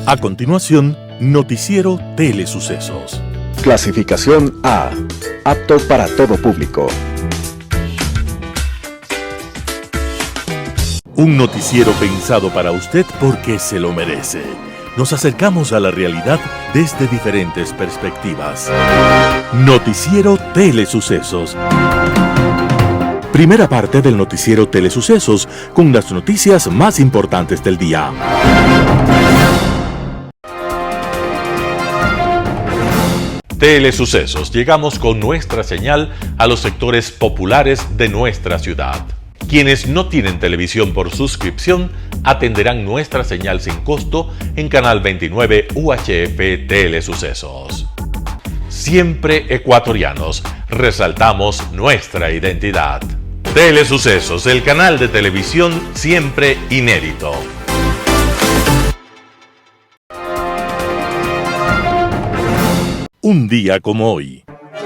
A continuación, Noticiero Telesucesos. Clasificación A. Apto para todo público. Un noticiero pensado para usted porque se lo merece. Nos acercamos a la realidad desde diferentes perspectivas. Noticiero Telesucesos. Primera parte del Noticiero Telesucesos con las noticias más importantes del día. Telesucesos. Llegamos con nuestra señal a los sectores populares de nuestra ciudad. Quienes no tienen televisión por suscripción atenderán nuestra señal sin costo en Canal 29 UHF Telesucesos. Siempre ecuatorianos, resaltamos nuestra identidad. Telesucesos, el canal de televisión siempre inédito. Un día como hoy.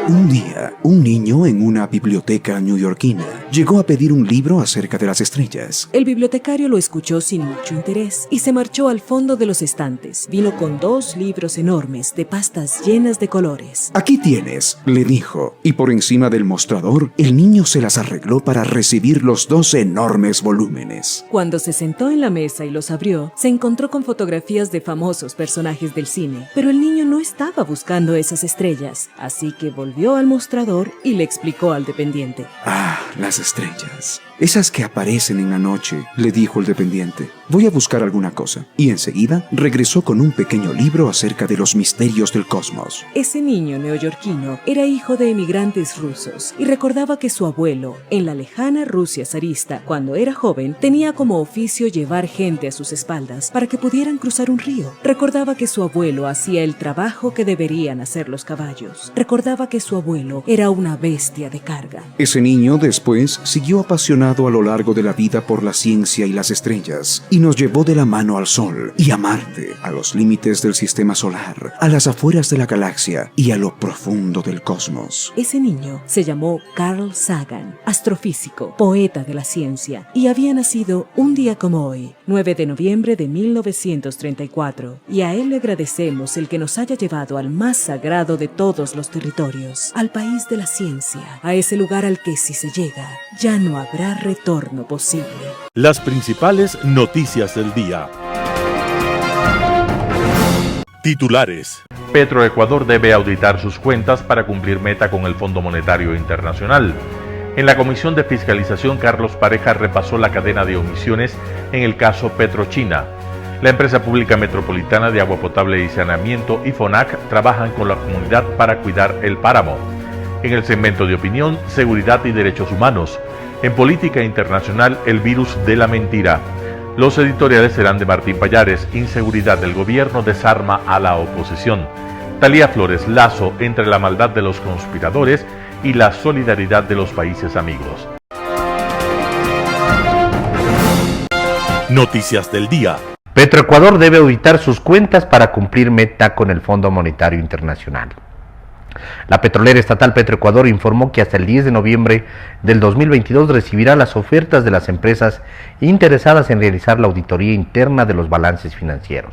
Un día, un niño en una biblioteca neoyorquina llegó a pedir un libro acerca de las estrellas. El bibliotecario lo escuchó sin mucho interés y se marchó al fondo de los estantes. Vino con 2 libros enormes de pastas llenas de colores. Aquí tienes, le dijo, y por encima del mostrador, el niño se las arregló para recibir los 2 enormes volúmenes. Cuando se sentó en la mesa y los abrió, se encontró con fotografías de famosos personajes del cine. Pero el niño no estaba buscando esas estrellas, así que volvió al mostrador y le explicó al dependiente. Ah, las estrellas. Esas que aparecen en la noche, le dijo el dependiente. Voy a buscar alguna cosa. Y enseguida regresó con un pequeño libro acerca de los misterios del cosmos. Ese niño neoyorquino era hijo de emigrantes rusos y recordaba que su abuelo, en la lejana Rusia zarista, cuando era joven, tenía como oficio llevar gente a sus espaldas para que pudieran cruzar un río. Recordaba que su abuelo hacía el trabajo que deberían hacer los caballos. Recordaba que su abuelo era una bestia de carga. Ese niño después siguió apasionado a lo largo de la vida por la ciencia y las estrellas, y nos llevó de la mano al Sol y a Marte, a los límites del sistema solar, a las afueras de la galaxia y a lo profundo del cosmos. Ese niño se llamó Carl Sagan, astrofísico, poeta de la ciencia, y había nacido un día como hoy, 9 de noviembre de 1934, y a él le agradecemos el que nos haya llevado al más sagrado de todos los territorios, al país de la ciencia, a ese lugar al que si se llega, ya no habrá retorno posible. Las principales noticias del día. Titulares. Petroecuador debe auditar sus cuentas para cumplir meta con el Fondo Monetario Internacional. En la Comisión de Fiscalización, Carlos Pareja repasó la cadena de omisiones en el caso Petrochina. La empresa pública metropolitana de agua potable y saneamiento y FONAC trabajan con la comunidad para cuidar el páramo. En el segmento de opinión, seguridad y derechos humanos. En política internacional, el virus de la mentira. Los editoriales serán de Martín Pallares. Inseguridad del gobierno desarma a la oposición. Talía Flores, lazo entre la maldad de los conspiradores y la solidaridad de los países amigos. Noticias del día. Petroecuador debe auditar sus cuentas para cumplir meta con el Fondo Monetario Internacional. La petrolera estatal Petroecuador informó que hasta el 10 de noviembre del 2022 recibirá las ofertas de las empresas interesadas en realizar la auditoría interna de los balances financieros.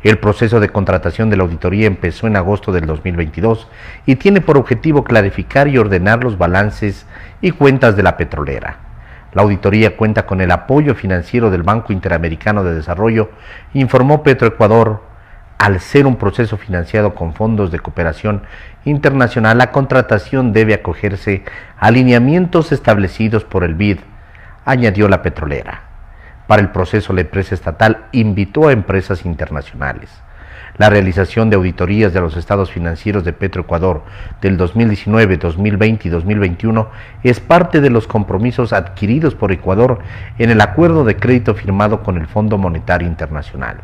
El proceso de contratación de la auditoría empezó en agosto del 2022 y tiene por objetivo clarificar y ordenar los balances y cuentas de la petrolera. La auditoría cuenta con el apoyo financiero del Banco Interamericano de Desarrollo, informó Petroecuador. Al ser un proceso financiado con fondos de cooperación internacional, la contratación debe acogerse a alineamientos establecidos por el BID, añadió la petrolera. Para el proceso, la empresa estatal invitó a empresas internacionales. La realización de auditorías de los estados financieros de Petroecuador del 2019, 2020 y 2021 es parte de los compromisos adquiridos por Ecuador en el acuerdo de crédito firmado con el Fondo Monetario Internacional.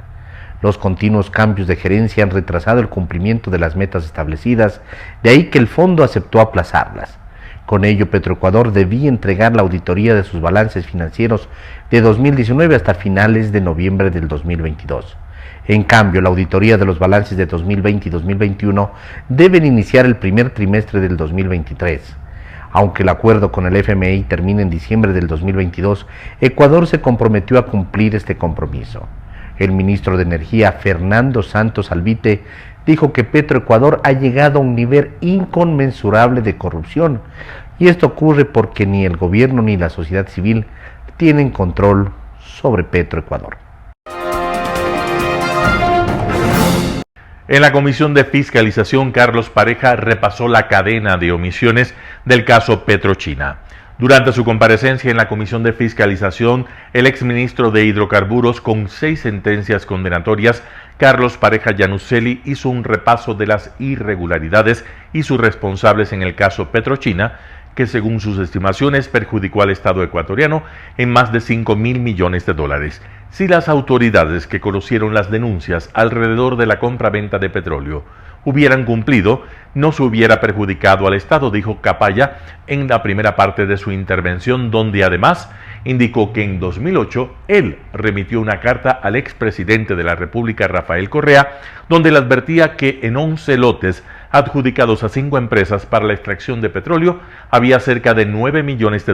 Los continuos cambios de gerencia han retrasado el cumplimiento de las metas establecidas, de ahí que el fondo aceptó aplazarlas. Con ello, Petroecuador debía entregar la auditoría de sus balances financieros de 2019 hasta finales de noviembre del 2022. En cambio, la auditoría de los balances de 2020 y 2021 deben iniciar el primer trimestre del 2023. Aunque el acuerdo con el FMI termine en diciembre del 2022, Ecuador se comprometió a cumplir este compromiso. El ministro de Energía, Fernando Santos Albite, dijo que Petroecuador ha llegado a un nivel inconmensurable de corrupción, y esto ocurre porque ni el gobierno ni la sociedad civil tienen control sobre Petroecuador. En la Comisión de Fiscalización, Carlos Pareja repasó la cadena de omisiones del caso Petrochina. Durante su comparecencia en la Comisión de Fiscalización, el exministro de Hidrocarburos, con 6 sentencias condenatorias, Carlos Pareja Yanuseli, hizo un repaso de las irregularidades y sus responsables en el caso Petrochina, que según sus estimaciones perjudicó al Estado ecuatoriano en más de $5.000 millones. Si las autoridades que conocieron las denuncias alrededor de la compra-venta de petróleo hubieran cumplido, no se hubiera perjudicado al Estado, dijo Capaya en la primera parte de su intervención, donde además indicó que en 2008 él remitió una carta al expresidente de la República, Rafael Correa, donde le advertía que en 11 lotes adjudicados a 5 empresas para la extracción de petróleo había cerca de $9 millones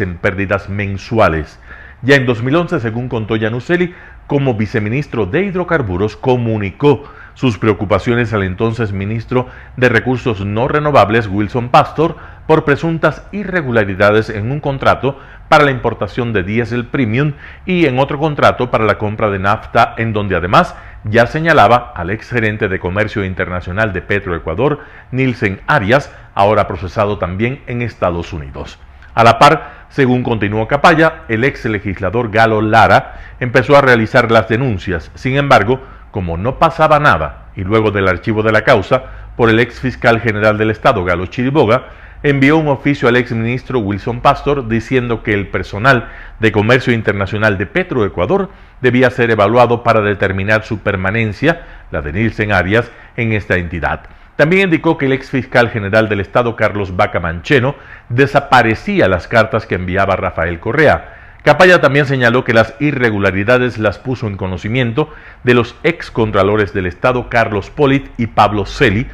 en pérdidas mensuales. Ya en 2011, según contó Yanuseli, como viceministro de Hidrocarburos, comunicó sus preocupaciones al entonces ministro de Recursos No Renovables, Wilson Pastor, por presuntas irregularidades en un contrato para la importación de diésel premium y en otro contrato para la compra de nafta, en donde además ya señalaba al exgerente de Comercio Internacional de Petroecuador, Nilsen Arias, ahora procesado también en Estados Unidos. A la par, según continuó Capaya, el ex legislador Galo Lara empezó a realizar las denuncias. Sin embargo, como no pasaba nada, y luego del archivo de la causa por el ex fiscal general del Estado, Galo Chiriboga, envió un oficio al ex ministro Wilson Pastor diciendo que el personal de Comercio Internacional de Petroecuador debía ser evaluado para determinar su permanencia, la de Nilsen Arias, en esta entidad. También indicó que el ex fiscal general del Estado, Carlos Vaca Mancheno, desaparecía las cartas que enviaba Rafael Correa. Capaya también señaló que las irregularidades las puso en conocimiento de los ex contralores del Estado, Carlos Polit y Pablo Celi,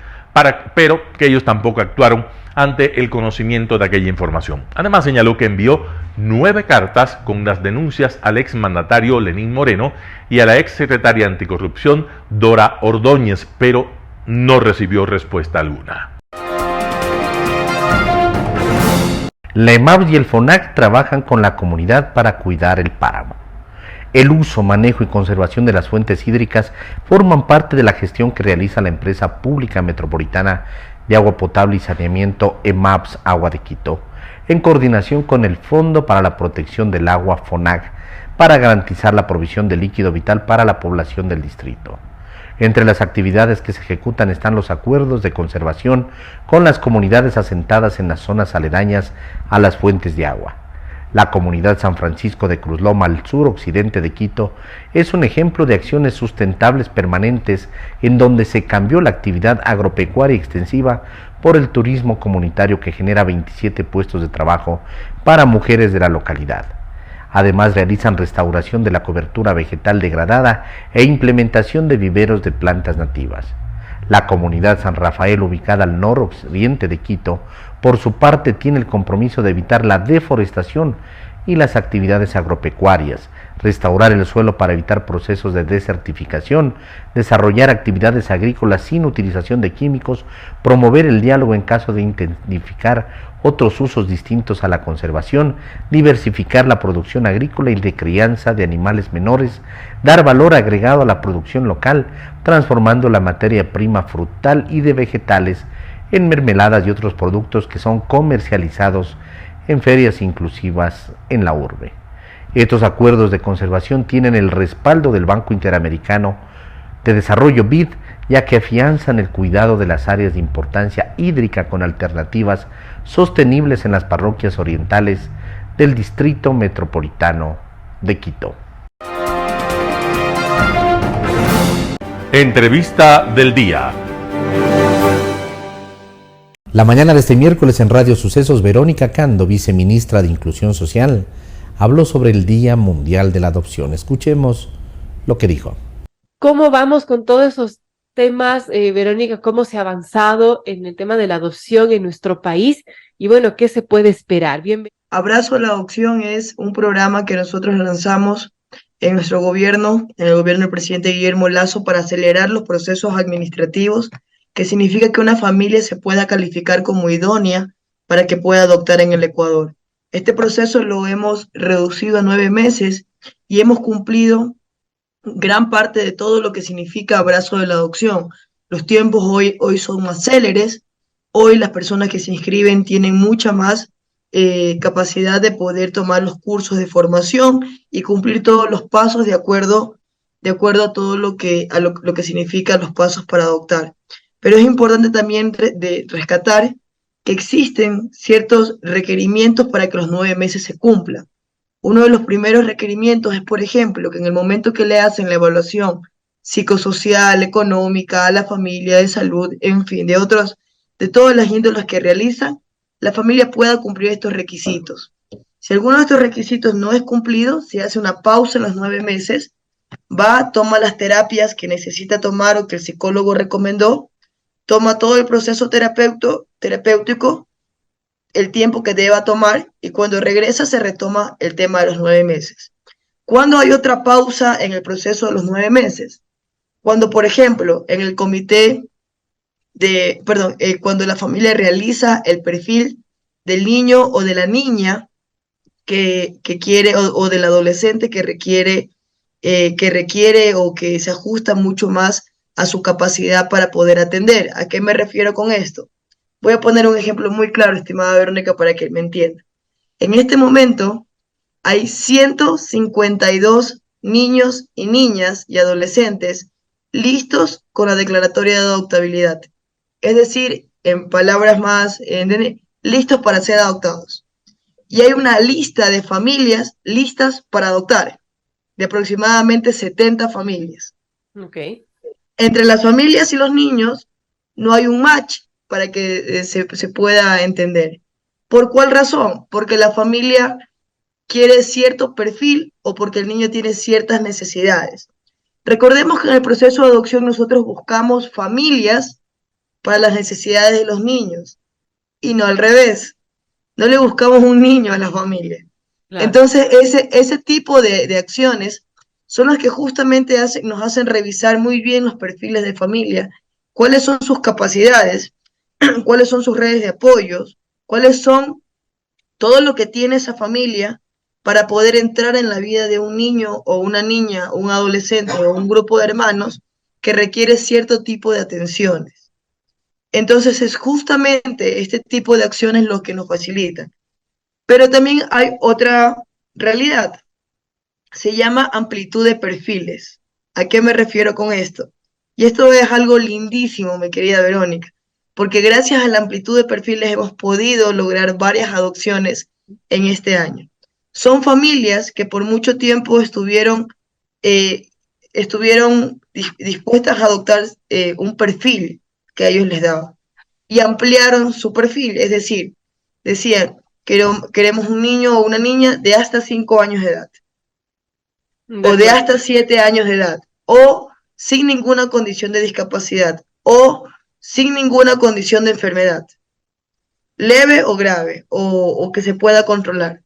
pero que ellos tampoco actuaron ante el conocimiento de aquella información. Además señaló que envió 9 cartas con las denuncias al ex mandatario Lenín Moreno y a la ex secretaria anticorrupción Dora Ordóñez, pero no recibió respuesta alguna. La EMAPS y el FONAC trabajan con la comunidad para cuidar el páramo. El uso, manejo y conservación de las fuentes hídricas forman parte de la gestión que realiza la empresa pública metropolitana de agua potable y saneamiento EMAPS Agua de Quito, en coordinación con el Fondo para la Protección del Agua FONAC, para garantizar la provisión de líquido vital para la población del distrito. Entre las actividades que se ejecutan están los acuerdos de conservación con las comunidades asentadas en las zonas aledañas a las fuentes de agua. La comunidad San Francisco de Cruzloma, al suroccidente de Quito, es un ejemplo de acciones sustentables permanentes en donde se cambió la actividad agropecuaria extensiva por el turismo comunitario, que genera 27 puestos de trabajo para mujeres de la localidad. Además, realizan restauración de la cobertura vegetal degradada e implementación de viveros de plantas nativas. La comunidad San Rafael, ubicada al noroccidente de Quito, por su parte tiene el compromiso de evitar la deforestación y las actividades agropecuarias, restaurar el suelo para evitar procesos de desertificación, desarrollar actividades agrícolas sin utilización de químicos, promover el diálogo en caso de identificar otros usos distintos a la conservación, diversificar la producción agrícola y de crianza de animales menores, dar valor agregado a la producción local, transformando la materia prima frutal y de vegetales en mermeladas y otros productos que son comercializados en ferias inclusivas en la urbe. Estos acuerdos de conservación tienen el respaldo del Banco Interamericano de Desarrollo BID, ya que afianzan el cuidado de las áreas de importancia hídrica con alternativas sostenibles en las parroquias orientales del Distrito Metropolitano de Quito. Entrevista del día. La mañana de este miércoles en Radio Sucesos, Verónica Cando, viceministra de Inclusión Social, habló sobre el Día Mundial de la Adopción. Escuchemos lo que dijo. ¿Cómo vamos con todos esos temas, Verónica? ¿Cómo se ha avanzado en el tema de la adopción en nuestro país? Y bueno, ¿qué se puede esperar? Bienvenido. Abrazo a la Adopción es un programa que nosotros lanzamos en nuestro gobierno, en el gobierno del presidente Guillermo Lasso, para acelerar los procesos administrativos, que significa que una familia se pueda calificar como idónea para que pueda adoptar en el Ecuador. Este proceso lo hemos reducido a 9 meses y hemos cumplido gran parte de todo lo que significa abrazo de la adopción. Los tiempos hoy son más céleres, hoy las personas que se inscriben tienen mucha más capacidad de poder tomar los cursos de formación y cumplir todos los pasos de acuerdo a todo lo que significan los pasos para adoptar. Pero es importante también rescatar que existen ciertos requerimientos para que los 9 meses se cumplan. Uno de los primeros requerimientos es, por ejemplo, que en el momento que le hacen la evaluación psicosocial, económica, a la familia, de salud, en fin, de todas las índoles que realizan, la familia pueda cumplir estos requisitos. Si alguno de estos requisitos no es cumplido, se hace una pausa en los 9 meses, toma las terapias que necesita tomar o que el psicólogo recomendó, toma todo el proceso terapéutico, el tiempo que deba tomar, y cuando regresa se retoma el tema de los 9 meses. ¿Cuándo hay otra pausa en el proceso de los 9 meses? Cuando, por ejemplo, en el cuando la familia realiza el perfil del niño o de la niña que quiere, o del adolescente que requiere o que se ajusta mucho más a su capacidad para poder atender. ¿A qué me refiero con esto? Voy a poner un ejemplo muy claro, estimada Verónica, para que me entienda. En este momento hay 152 niños y niñas y adolescentes listos con la declaratoria de adoptabilidad. Es decir, en palabras más, listos para ser adoptados. Y hay una lista de familias listas para adoptar, de aproximadamente 70 familias. Okay. Entre las familias y los niños no hay un match para que se pueda entender. ¿Por cuál razón? Porque la familia quiere cierto perfil o porque el niño tiene ciertas necesidades. Recordemos que en el proceso de adopción nosotros buscamos familias para las necesidades de los niños y no al revés. No le buscamos un niño a la familia. Claro. Entonces, ese tipo de acciones son las que justamente nos hacen revisar muy bien los perfiles de familia, cuáles son sus capacidades, cuáles son sus redes de apoyos, cuáles son todo lo que tiene esa familia para poder entrar en la vida de un niño o una niña, o un adolescente o un grupo de hermanos que requiere cierto tipo de atenciones. Entonces es justamente este tipo de acciones lo que nos facilitan. Pero también hay otra realidad. Se llama amplitud de perfiles. ¿A qué me refiero con esto? Y esto es algo lindísimo, mi querida Verónica, porque gracias a la amplitud de perfiles hemos podido lograr varias adopciones en este año. Son familias que por mucho tiempo estuvieron dispuestas a adoptar un perfil que a ellos les daba y ampliaron su perfil, es decir, decían, queremos un niño o una niña de hasta 5 años de edad, o de hasta 7 años de edad, o sin ninguna condición de discapacidad, o sin ninguna condición de enfermedad, leve o grave, o que se pueda controlar.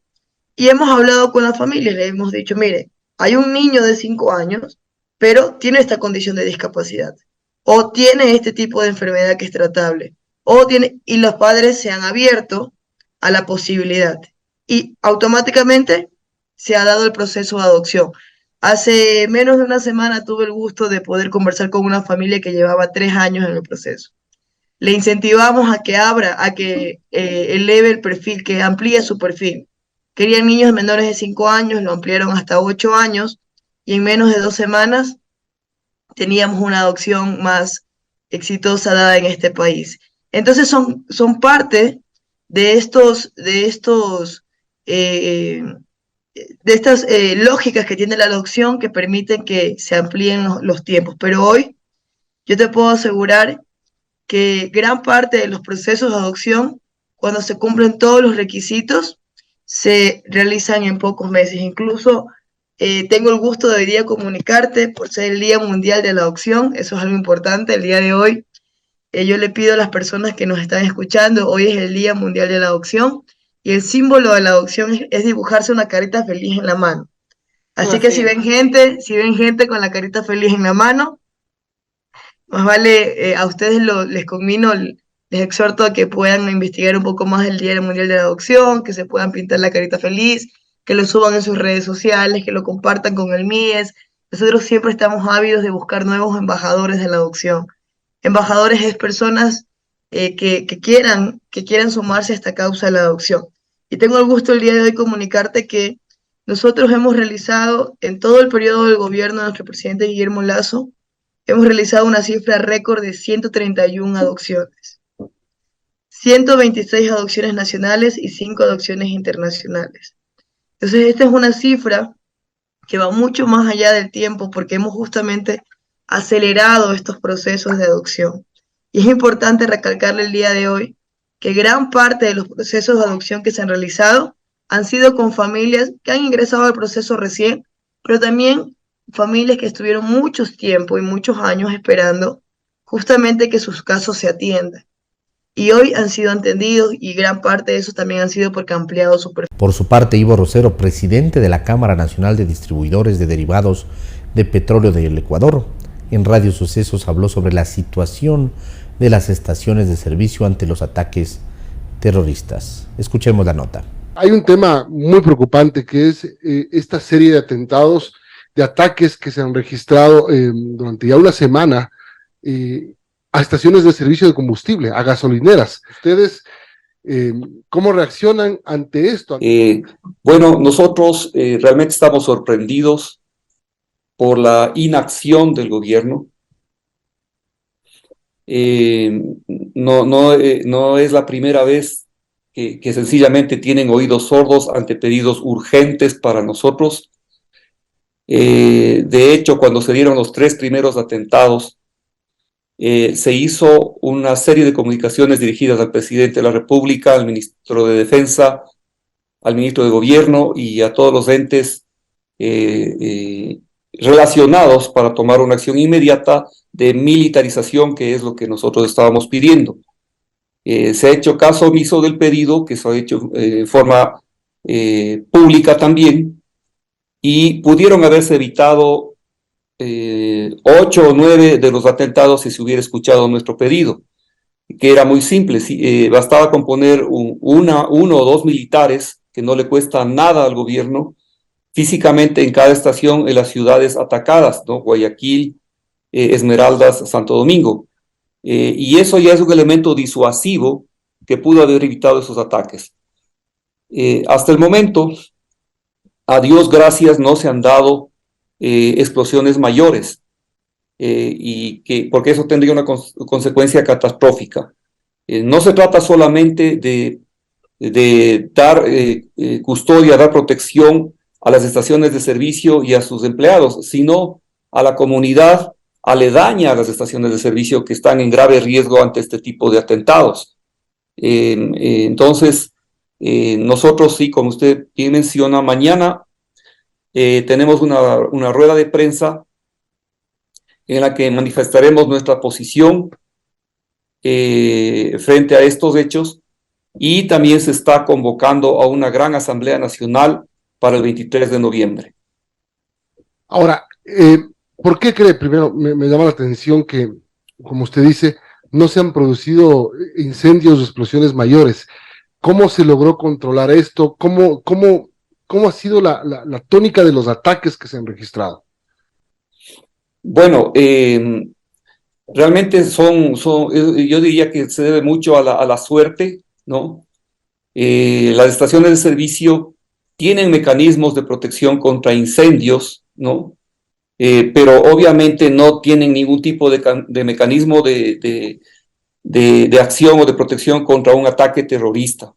Y hemos hablado con las familias, le hemos dicho, mire, hay un niño de 5 años, pero tiene esta condición de discapacidad, o tiene este tipo de enfermedad que es tratable, y los padres se han abierto a la posibilidad, y automáticamente se ha dado el proceso de adopción. Hace menos de una semana tuve el gusto de poder conversar con una familia que llevaba 3 años en el proceso. Le incentivamos a que eleve el perfil, que amplíe su perfil. Querían niños menores de 5 años, lo ampliaron hasta 8 años, y en menos de 2 semanas teníamos una adopción más exitosa dada en este país. Entonces son parte de estas lógicas que tiene la adopción que permiten que se amplíen los tiempos. Pero hoy yo te puedo asegurar que gran parte de los procesos de adopción, cuando se cumplen todos los requisitos, se realizan en pocos meses. Incluso tengo el gusto de hoy día comunicarte por ser el Día Mundial de la Adopción. Eso es algo importante. El día de hoy yo le pido a las personas que nos están escuchando, hoy es el Día Mundial de la Adopción, y el símbolo de la adopción es dibujarse una carita feliz en la mano. Así que si ven gente con la carita feliz en la mano, más vale, a ustedes les conmino, les exhorto a que puedan investigar un poco más del Día Mundial de la Adopción, que se puedan pintar la carita feliz, que lo suban en sus redes sociales, que lo compartan con el MIES. Nosotros siempre estamos ávidos de buscar nuevos embajadores de la adopción. Embajadores es personas que quieran sumarse a esta causa de la adopción. Y tengo el gusto el día de hoy comunicarte que nosotros hemos realizado en todo el periodo del gobierno de nuestro presidente Guillermo Lasso, hemos realizado una cifra récord de 131 adopciones, 126 adopciones nacionales y 5 adopciones internacionales. Entonces, esta es una cifra que va mucho más allá del tiempo porque hemos justamente acelerado estos procesos de adopción. Y es importante recalcarle el día de hoy que gran parte de los procesos de adopción que se han realizado han sido con familias que han ingresado al proceso recién, pero también familias que estuvieron muchos tiempos y muchos años esperando justamente que sus casos se atiendan. Y hoy han sido atendidos y gran parte de eso también han sido porque han ampliado su perfil. Por su parte, Ivo Rosero, presidente de la Cámara Nacional de Distribuidores de Derivados de Petróleo del Ecuador, en Radio Sucesos habló sobre la situación de las estaciones de servicio ante los ataques terroristas. Escuchemos la nota. Hay un tema muy preocupante que es esta serie de atentados, de ataques que se han registrado durante ya una semana a estaciones de servicio de combustible, a gasolineras. ¿Ustedes cómo reaccionan ante esto? Bueno, nosotros realmente estamos sorprendidos por la inacción del gobierno. No es la primera vez que sencillamente tienen oídos sordos ante pedidos urgentes para nosotros. De hecho, cuando se dieron los 3 primeros atentados, se hizo una serie de comunicaciones dirigidas al presidente de la República, al ministro de Defensa, al ministro de Gobierno y a todos los entes relacionados para tomar una acción inmediata de militarización, que es lo que nosotros estábamos pidiendo. Se ha hecho caso omiso del pedido, que se ha hecho en forma pública también, y pudieron haberse evitado 8 o 9 de los atentados si se hubiera escuchado nuestro pedido, que era muy simple. Bastaba con poner uno o 2 militares, que no le cuesta nada al gobierno, físicamente en cada estación en las ciudades atacadas, ¿no? Guayaquil, Esmeraldas, Santo Domingo. Y eso ya es un elemento disuasivo que pudo haber evitado esos ataques. Hasta el momento, a Dios gracias, no se han dado explosiones mayores, porque eso tendría una consecuencia catastrófica. No se trata solamente de dar custodia, dar protección a las estaciones de servicio y a sus empleados, sino a la comunidad aledaña a las estaciones de servicio que están en grave riesgo ante este tipo de atentados. Entonces, nosotros sí, como usted bien menciona, mañana tenemos una rueda de prensa en la que manifestaremos nuestra posición frente a estos hechos, y también se está convocando a una gran asamblea nacional para el 23 de noviembre. Ahora, ¿por qué cree? Primero, me llama la atención que, como usted dice, no se han producido incendios o explosiones mayores. ¿Cómo se logró controlar esto? ¿Cómo ha sido la tónica de los ataques que se han registrado? Bueno, realmente yo diría que se debe mucho a la suerte, ¿no? Las estaciones de servicio tienen mecanismos de protección contra incendios, ¿no? Pero obviamente no tienen ningún tipo de mecanismo de acción o de protección contra un ataque terrorista.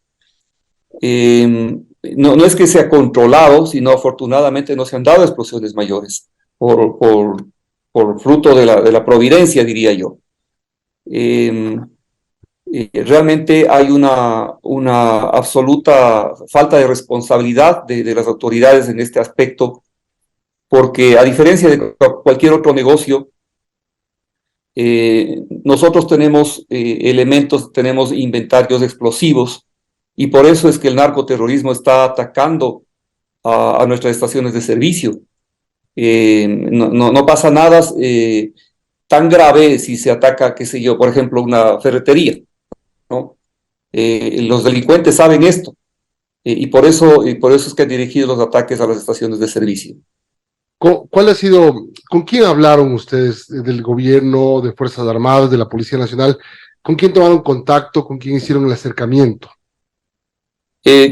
No es que sea controlado, sino afortunadamente no se han dado explosiones mayores por fruto de la providencia, diría yo. Realmente hay una absoluta falta de responsabilidad de las autoridades en este aspecto, porque a diferencia de cualquier otro negocio, nosotros tenemos elementos, tenemos inventarios explosivos, y por eso es que el narcoterrorismo está atacando a nuestras estaciones de servicio. No pasa nada tan grave si se ataca, qué sé yo, por ejemplo, una ferretería, ¿no? Los delincuentes saben esto, y por eso es que han dirigido los ataques a las estaciones de servicio. ¿Cuál ha sido, con quién hablaron ustedes del gobierno, de Fuerzas Armadas, de la Policía Nacional? ¿Con quién tomaron contacto? ¿Con quién hicieron el acercamiento?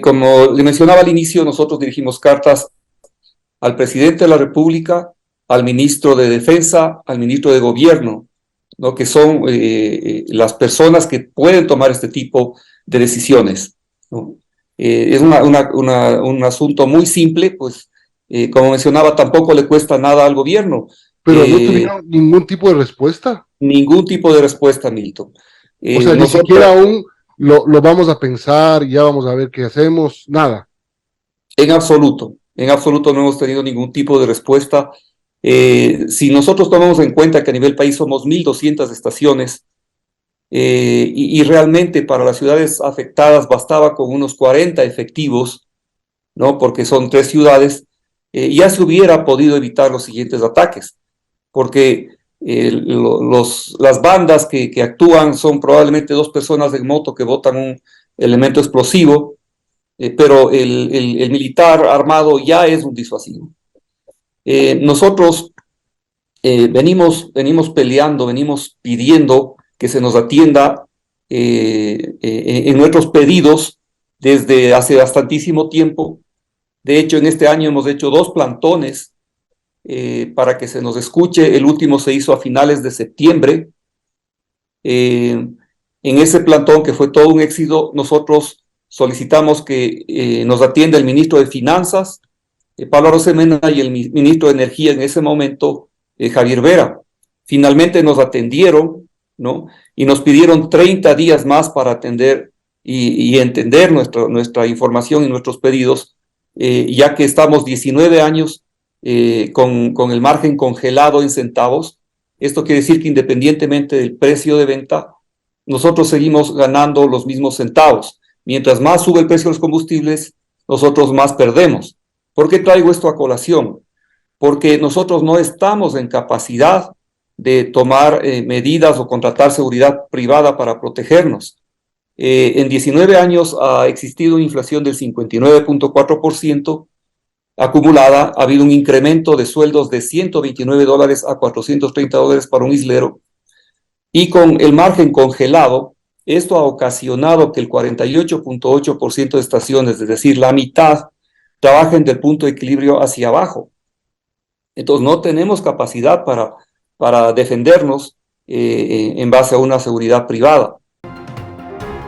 Como le mencionaba al inicio, nosotros dirigimos cartas al presidente de la República, al ministro de Defensa, al ministro de Gobierno, ¿no? Que son las personas que pueden tomar este tipo de decisiones, ¿no? Es un asunto muy simple, pues, como mencionaba, tampoco le cuesta nada al gobierno. ¿Pero no tuvieron ningún tipo de respuesta? Ningún tipo de respuesta, Milton. O sea, ni siquiera aún lo vamos a pensar y ya vamos a ver qué hacemos, nada. En absoluto no hemos tenido ningún tipo de respuesta. Si nosotros tomamos en cuenta que a nivel país somos 1.200 estaciones, y realmente para las ciudades afectadas bastaba con unos 40 efectivos, ¿no? Porque son 3 ciudades, ya se hubiera podido evitar los siguientes ataques, porque las bandas que actúan son probablemente 2 personas en moto que botan un elemento explosivo, pero el militar armado ya es un disuasivo. Nosotros venimos peleando, venimos pidiendo que se nos atienda en nuestros pedidos desde hace bastantísimo tiempo. De hecho, en este año hemos hecho 2 plantones para que se nos escuche. El último se hizo a finales de septiembre. En ese plantón, que fue todo un éxito, nosotros solicitamos que nos atienda el ministro de Finanzas, Pablo Arosemena, y el ministro de Energía en ese momento, Javier Vera. Finalmente nos atendieron, ¿no? Y nos pidieron 30 días más para atender y entender nuestra información y nuestros pedidos, ya que estamos 19 años con el margen congelado en centavos. Esto quiere decir que independientemente del precio de venta, nosotros seguimos ganando los mismos centavos. Mientras más sube el precio de los combustibles, nosotros más perdemos. ¿Por qué traigo esto a colación? Porque nosotros no estamos en capacidad de tomar medidas o contratar seguridad privada para protegernos. En 19 años ha existido una inflación del 59.4% acumulada, ha habido un incremento de sueldos de $129 a $430 para un islero, y con el margen congelado, esto ha ocasionado que el 48.8% de estaciones, es decir, la mitad, trabajen del punto de equilibrio hacia abajo. Entonces no tenemos capacidad para defendernos en base a una seguridad privada.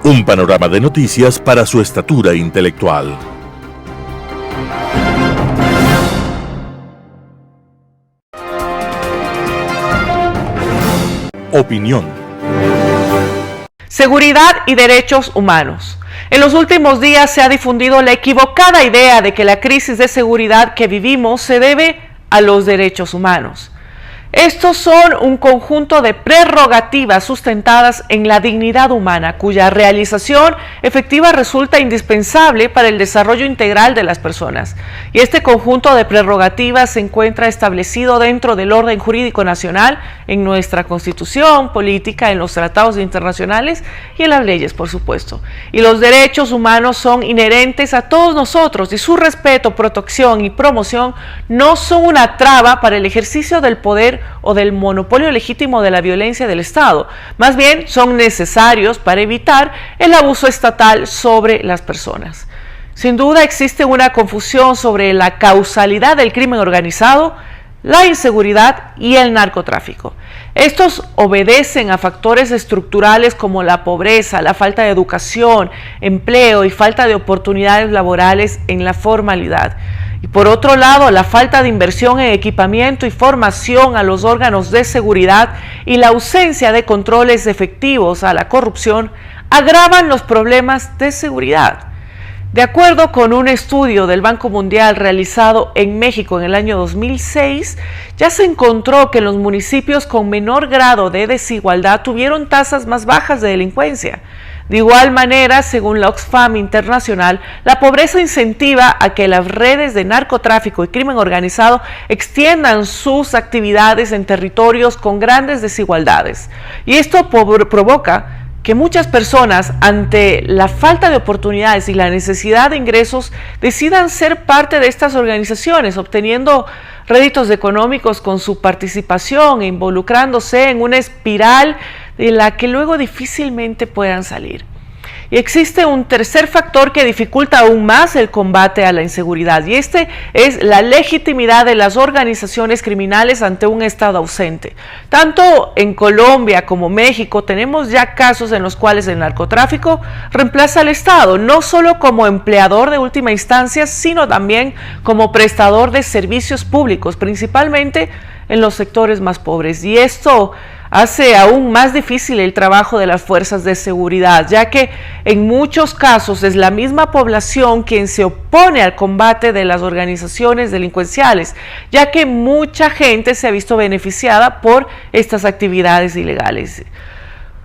Un panorama de noticias para su estatura intelectual. Opinión. Seguridad y derechos humanos. En los últimos días se ha difundido la equivocada idea de que la crisis de seguridad que vivimos se debe a los derechos humanos. Estos son un conjunto de prerrogativas sustentadas en la dignidad humana, cuya realización efectiva resulta indispensable para el desarrollo integral de las personas. Y este conjunto de prerrogativas se encuentra establecido dentro del orden jurídico nacional, en nuestra Constitución política, en los tratados internacionales y en las leyes, por supuesto. Y los derechos humanos son inherentes a todos nosotros, y su respeto, protección y promoción no son una traba para el ejercicio del poder o del monopolio legítimo de la violencia del Estado. Más bien, son necesarios para evitar el abuso estatal sobre las personas. Sin duda existe una confusión sobre la causalidad del crimen organizado, la inseguridad y el narcotráfico. Estos obedecen a factores estructurales como la pobreza, la falta de educación, empleo y falta de oportunidades laborales en la formalidad. Y por otro lado, la falta de inversión en equipamiento y formación a los órganos de seguridad y la ausencia de controles efectivos a la corrupción agravan los problemas de seguridad. De acuerdo con un estudio del Banco Mundial realizado en México en el año 2006, ya se encontró que los municipios con menor grado de desigualdad tuvieron tasas más bajas de delincuencia. De igual manera, según la Oxfam Internacional, la pobreza incentiva a que las redes de narcotráfico y crimen organizado extiendan sus actividades en territorios con grandes desigualdades. Y esto provoca que muchas personas, ante la falta de oportunidades y la necesidad de ingresos, decidan ser parte de estas organizaciones, obteniendo réditos económicos con su participación e involucrándose en una espiral de la que luego difícilmente puedan salir. Y existe un tercer factor que dificulta aún más el combate a la inseguridad, y este es la legitimidad de las organizaciones criminales ante un Estado ausente. Tanto en Colombia como México tenemos ya casos en los cuales el narcotráfico reemplaza al Estado, no solo como empleador de última instancia, sino también como prestador de servicios públicos, principalmente en los sectores más pobres. Y esto hace aún más difícil el trabajo de las fuerzas de seguridad, ya que en muchos casos es la misma población quien se opone al combate de las organizaciones delincuenciales, ya que mucha gente se ha visto beneficiada por estas actividades ilegales.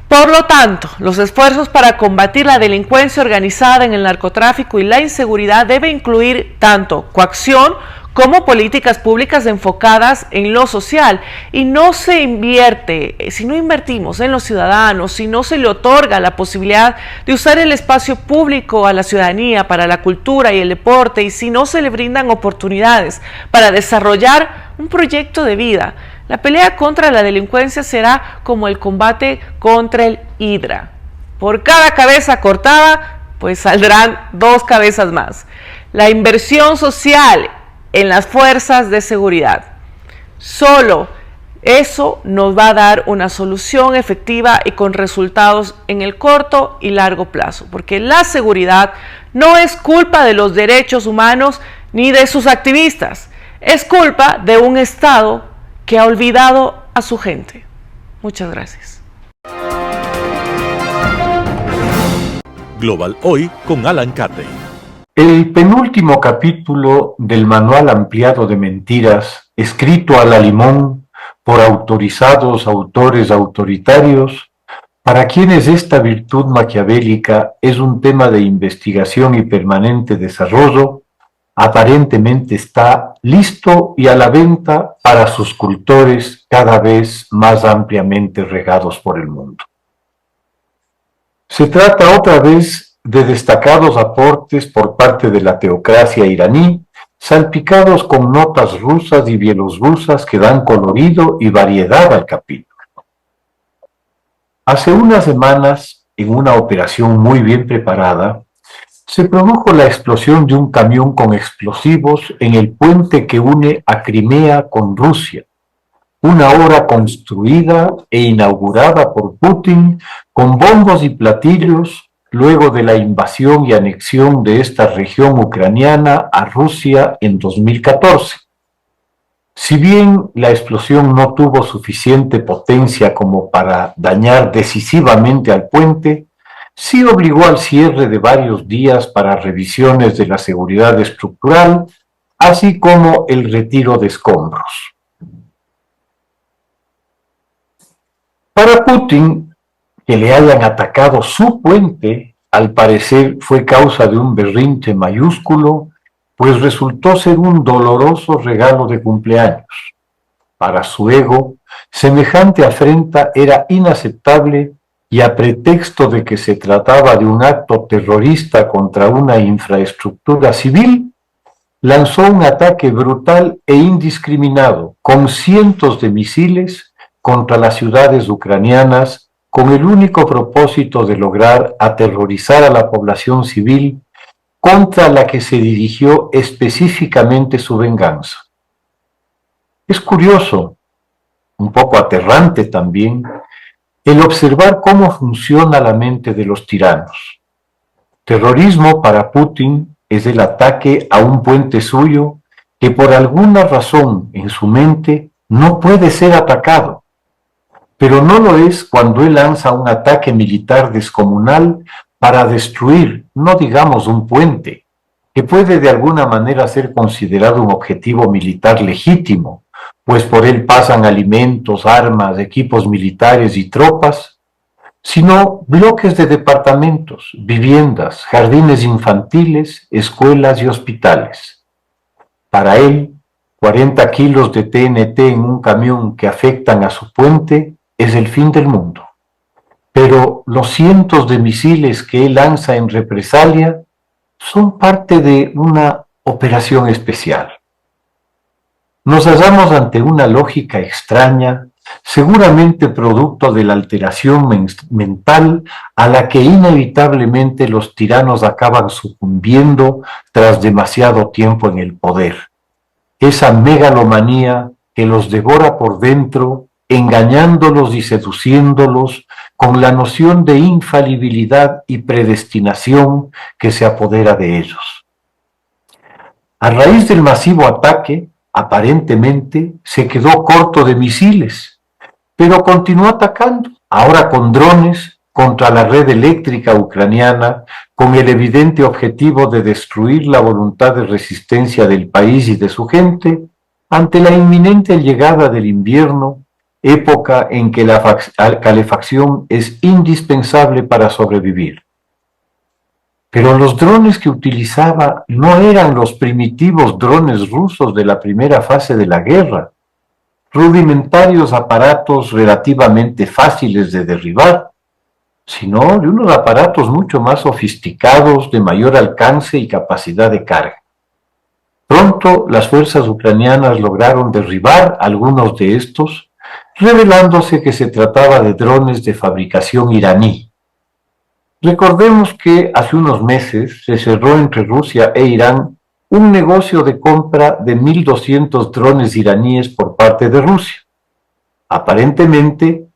Por lo tanto, los esfuerzos para combatir la delincuencia organizada en el narcotráfico y la inseguridad deben incluir tanto coacción como políticas públicas enfocadas en lo social, y no se invierte, si no invertimos en los ciudadanos, si no se le otorga la posibilidad de usar el espacio público a la ciudadanía para la cultura y el deporte, y si no se le brindan oportunidades para desarrollar un proyecto de vida, la pelea contra la delincuencia será como el combate contra el hidra. Por cada cabeza cortada, pues saldrán 2 cabezas más. La inversión social en las fuerzas de seguridad, solo eso nos va a dar una solución efectiva y con resultados en el corto y largo plazo, porque la seguridad no es culpa de los derechos humanos ni de sus activistas, es culpa de un Estado que ha olvidado a su gente. Muchas gracias. Global Hoy con Alan Carney. El penúltimo capítulo del Manual Ampliado de Mentiras, escrito a la limón por autorizados autores autoritarios, para quienes esta virtud maquiavélica es un tema de investigación y permanente desarrollo, aparentemente está listo y a la venta para suscultores cada vez más ampliamente regados por el mundo. Se trata otra vez de destacados aportes por parte de la teocracia iraní, salpicados con notas rusas y bielorrusas que dan colorido y variedad al capítulo. Hace unas semanas, en una operación muy bien preparada, se produjo la explosión de un camión con explosivos en el puente que une a Crimea con Rusia, una obra construida e inaugurada por Putin con bombos y platillos luego de la invasión y anexión de esta región ucraniana a Rusia en 2014. Si bien la explosión no tuvo suficiente potencia como para dañar decisivamente al puente, sí obligó al cierre de varios días para revisiones de la seguridad estructural, así como el retiro de escombros. Para Putin, que le hayan atacado su puente, al parecer fue causa de un berrinche mayúsculo, pues resultó ser un doloroso regalo de cumpleaños. Para su ego, semejante afrenta era inaceptable y a pretexto de que se trataba de un acto terrorista contra una infraestructura civil, lanzó un ataque brutal e indiscriminado con cientos de misiles contra las ciudades ucranianas con el único propósito de lograr aterrorizar a la población civil contra la que se dirigió específicamente su venganza. Es curioso, un poco aterrante también, el observar cómo funciona la mente de los tiranos. Terrorismo para Putin es el ataque a un puente suyo que por alguna razón en su mente no puede ser atacado. Pero no lo es cuando él lanza un ataque militar descomunal para destruir, no digamos un puente, que puede de alguna manera ser considerado un objetivo militar legítimo, pues por él pasan alimentos, armas, equipos militares y tropas, sino bloques de departamentos, viviendas, jardines infantiles, escuelas y hospitales. Para él, 40 kilos de TNT en un camión que afectan a su puente es el fin del mundo. Pero los cientos de misiles que él lanza en represalia son parte de una operación especial. Nos hallamos ante una lógica extraña, seguramente producto de la alteración mental a la que inevitablemente los tiranos acaban sucumbiendo tras demasiado tiempo en el poder. Esa megalomanía que los devora por dentro, engañándolos y seduciéndolos con la noción de infalibilidad y predestinación que se apodera de ellos. A raíz del masivo ataque, aparentemente se quedó corto de misiles, pero continuó atacando, ahora con drones, contra la red eléctrica ucraniana, con el evidente objetivo de destruir la voluntad de resistencia del país y de su gente ante la inminente llegada del invierno, época en que la calefacción es indispensable para sobrevivir. Pero los drones que utilizaba no eran los primitivos drones rusos de la primera fase de la guerra, rudimentarios aparatos relativamente fáciles de derribar, sino de unos aparatos mucho más sofisticados, de mayor alcance y capacidad de carga. Pronto las fuerzas ucranianas lograron derribar algunos de estos, revelándose que se trataba de drones de fabricación iraní. Recordemos que hace unos meses se cerró entre Rusia e Irán un negocio de compra de 1.200 drones iraníes por parte de Rusia. Aparentemente,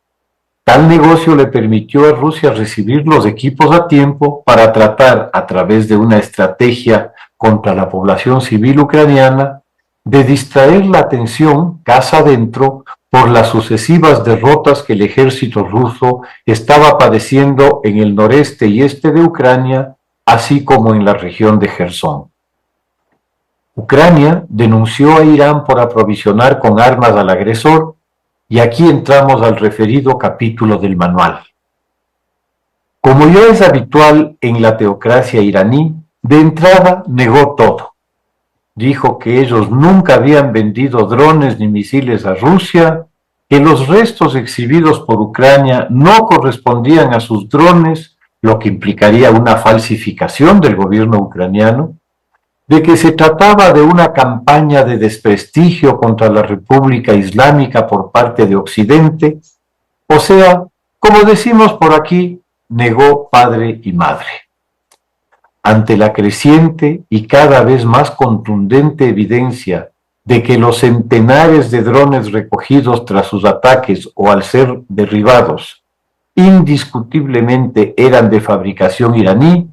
tal negocio le permitió a Rusia recibir los equipos a tiempo para tratar, a través de una estrategia contra la población civil ucraniana, de distraer la atención casa adentro por las sucesivas derrotas que el ejército ruso estaba padeciendo en el noreste y este de Ucrania, así como en la región de Jersón. Ucrania denunció a Irán por aprovisionar con armas al agresor, y aquí entramos al referido capítulo del manual. Como ya es habitual en la teocracia iraní, de entrada negó todo. Dijo que ellos nunca habían vendido drones ni misiles a Rusia, que los restos exhibidos por Ucrania no correspondían a sus drones, lo que implicaría una falsificación del gobierno ucraniano, de que se trataba de una campaña de desprestigio contra la República Islámica por parte de Occidente, o sea, como decimos por aquí, negó padre y madre. Ante la creciente y cada vez más contundente evidencia de que los centenares de drones recogidos tras sus ataques o al ser derribados indiscutiblemente eran de fabricación iraní,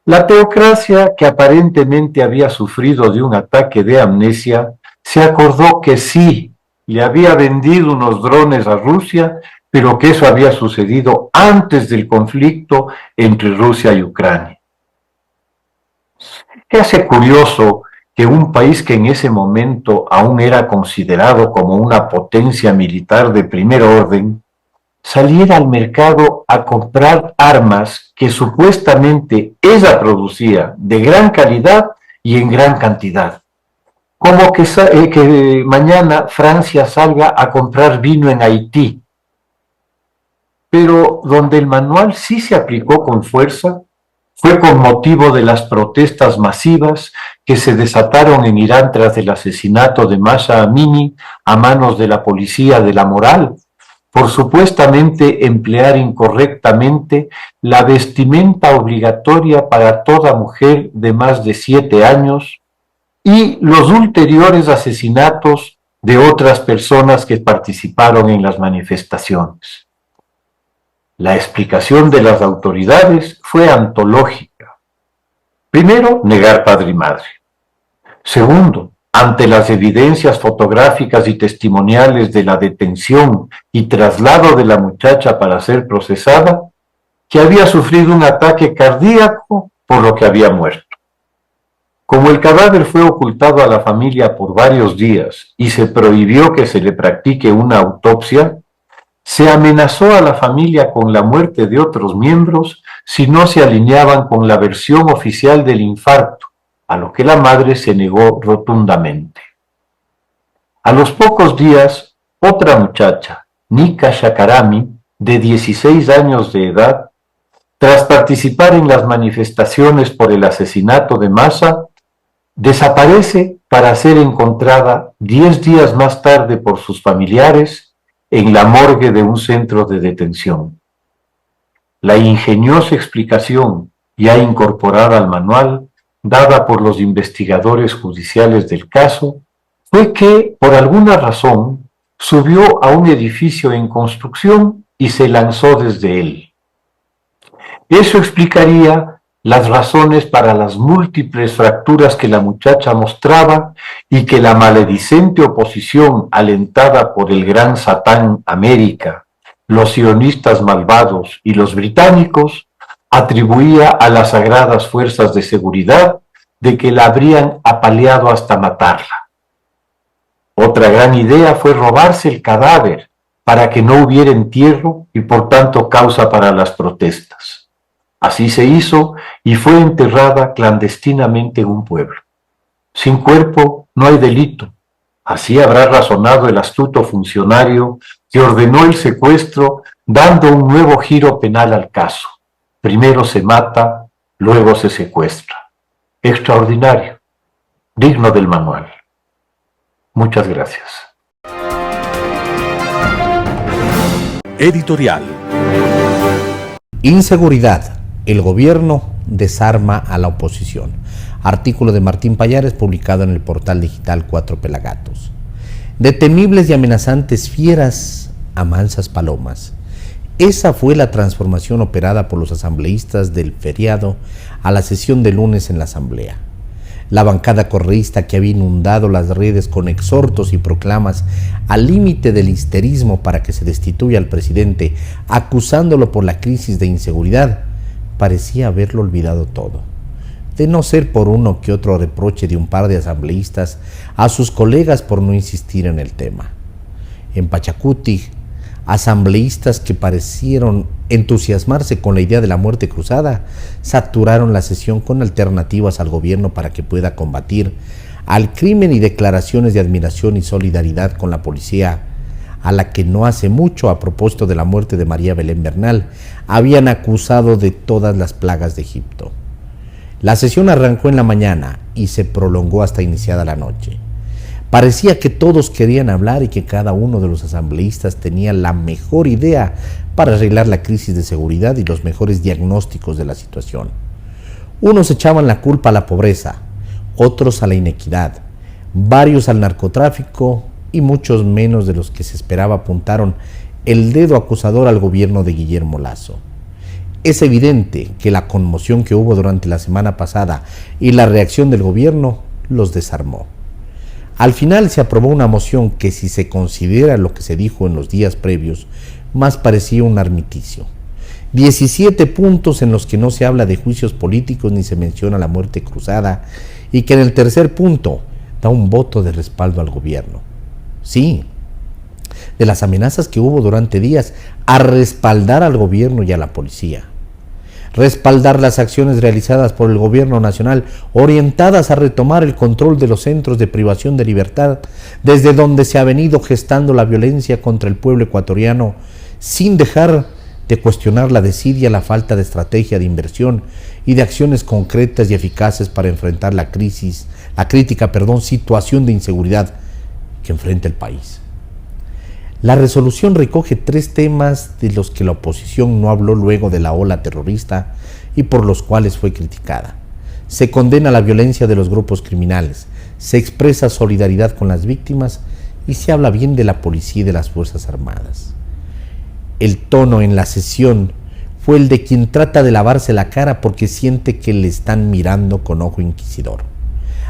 la teocracia, que aparentemente había sufrido de un ataque de amnesia, se acordó que sí, le había vendido unos drones a Rusia, pero que eso había sucedido antes del conflicto entre Rusia y Ucrania. ¿Qué hace curioso que un país que en ese momento aún era considerado como una potencia militar de primer orden, saliera al mercado a comprar armas que supuestamente ella producía de gran calidad y en gran cantidad? Como que mañana Francia salga a comprar vino en Haití. Pero donde el manual sí se aplicó con fuerza fue con motivo de las protestas masivas que se desataron en Irán tras el asesinato de Mahsa Amini a manos de la policía de la moral, por supuestamente emplear incorrectamente la vestimenta obligatoria para toda mujer de más de 7 años y los ulteriores asesinatos de otras personas que participaron en las manifestaciones. La explicación de las autoridades fue antológica. Primero, negar padre y madre. Segundo, ante las evidencias fotográficas y testimoniales de la detención y traslado de la muchacha para ser procesada, que había sufrido un ataque cardíaco por lo que había muerto. Como el cadáver fue ocultado a la familia por varios días y se prohibió que se le practique una autopsia, Se amenazó a la familia con la muerte de otros miembros si no se alineaban con la versión oficial del infarto, a lo que la madre se negó rotundamente. A los pocos días, otra muchacha, Nika Shakarami, de 16 años de edad, tras participar en las manifestaciones por el asesinato de Massa, desaparece para ser encontrada 10 días más tarde por sus familiares en la morgue de un centro de detención. La ingeniosa explicación ya incorporada al manual, dada por los investigadores judiciales del caso, fue que, por alguna razón, subió a un edificio en construcción y se lanzó desde él. Eso explicaría las razones para las múltiples fracturas que la muchacha mostraba y que la maledicente oposición alentada por el gran Satán América, los sionistas malvados y los británicos atribuía a las sagradas fuerzas de seguridad de que la habrían apaleado hasta matarla. Otra gran idea fue robarse el cadáver para que no hubiera entierro y por tanto causa para las protestas. Así se hizo y fue enterrada clandestinamente en un pueblo. Sin cuerpo no hay delito. Así habrá razonado el astuto funcionario que ordenó el secuestro, dando un nuevo giro penal al caso. Primero se mata, luego se secuestra. Extraordinario, digno del manual. Muchas gracias. Editorial. Inseguridad. El gobierno desarma a la oposición. Artículo de Martín Payares publicado en el portal digital Cuatro Pelagatos. De temibles y amenazantes fieras a mansas palomas. Esa fue la transformación operada por los asambleístas del feriado a la sesión de lunes en la asamblea. La bancada correísta que había inundado las redes con exhortos y proclamas al límite del histerismo para que se destituya al presidente, acusándolo por la crisis de inseguridad, parecía haberlo olvidado todo. De no ser por uno que otro reproche de un par de asambleístas a sus colegas por no insistir en el tema. En Pachacuti, asambleístas que parecieron entusiasmarse con la idea de la muerte cruzada, saturaron la sesión con alternativas al gobierno para que pueda combatir al crimen y declaraciones de admiración y solidaridad con la policía, a la que no hace mucho, a propósito de la muerte de María Belén Bernal, habían acusado de todas las plagas de Egipto. La sesión arrancó en la mañana y se prolongó hasta iniciada la noche. Parecía que todos querían hablar y que cada uno de los asambleístas tenía la mejor idea para arreglar la crisis de seguridad y los mejores diagnósticos de la situación. Unos echaban la culpa a la pobreza, otros a la inequidad, varios al narcotráfico y muchos menos de los que se esperaba apuntaron el dedo acusador al gobierno de Guillermo Lasso. Es evidente que la conmoción que hubo durante la semana pasada y la reacción del gobierno los desarmó. Al final se aprobó una moción que, si se considera lo que se dijo en los días previos, más parecía un armisticio. 17 puntos en los que no se habla de juicios políticos ni se menciona la muerte cruzada, y que en el tercer punto da un voto de respaldo al gobierno. Sí, de las amenazas que hubo durante días a respaldar al gobierno y a la policía. Respaldar las acciones realizadas por el gobierno nacional orientadas a retomar el control de los centros de privación de libertad, desde donde se ha venido gestando la violencia contra el pueblo ecuatoriano, sin dejar de cuestionar la desidia, la falta de estrategia de inversión y de acciones concretas y eficaces para enfrentar la crítica situación de inseguridad que enfrenta el país. La resolución recoge 3 temas de los que la oposición no habló luego de la ola terrorista y por los cuales fue criticada. Se condena la violencia de los grupos criminales, se expresa solidaridad con las víctimas y se habla bien de la policía y de las Fuerzas Armadas. El tono en la sesión fue el de quien trata de lavarse la cara porque siente que le están mirando con ojo inquisidor.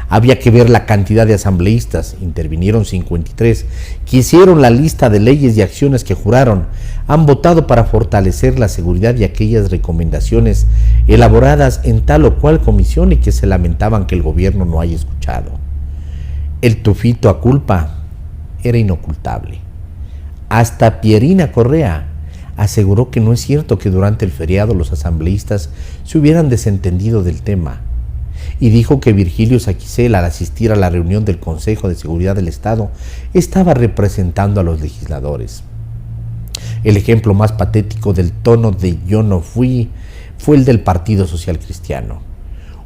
Había que ver la cantidad de asambleístas, intervinieron 53, que hicieron la lista de leyes y acciones que juraron, han votado para fortalecer la seguridad y aquellas recomendaciones elaboradas en tal o cual comisión y que se lamentaban que el gobierno no haya escuchado. El tufito a culpa era inocultable. Hasta Pierina Correa aseguró que no es cierto que durante el feriado los asambleístas se hubieran desentendido del tema, y dijo que Virgilio Saquicel, al asistir a la reunión del Consejo de Seguridad del Estado, estaba representando a los legisladores. El ejemplo más patético del tono de "yo no fui" fue el del Partido Social Cristiano.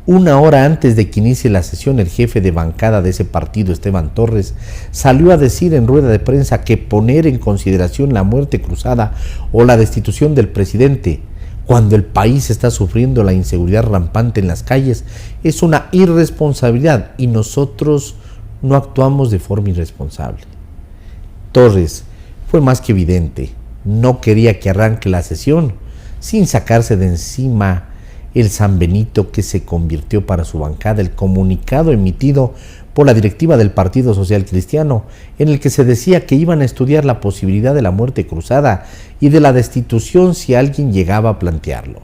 Una hora antes de que inicie la sesión, el jefe de bancada de ese partido, Esteban Torres, salió a decir en rueda de prensa que poner en consideración la muerte cruzada o la destitución del presidente cuando el país está sufriendo la inseguridad rampante en las calles es una irresponsabilidad, y nosotros no actuamos de forma irresponsable. Torres fue más que evidente, no quería que arranque la sesión sin sacarse de encima el San Benito que se convirtió para su bancada el comunicado emitido por la directiva del Partido Social Cristiano, en el que se decía que iban a estudiar la posibilidad de la muerte cruzada y de la destitución si alguien llegaba a plantearlo.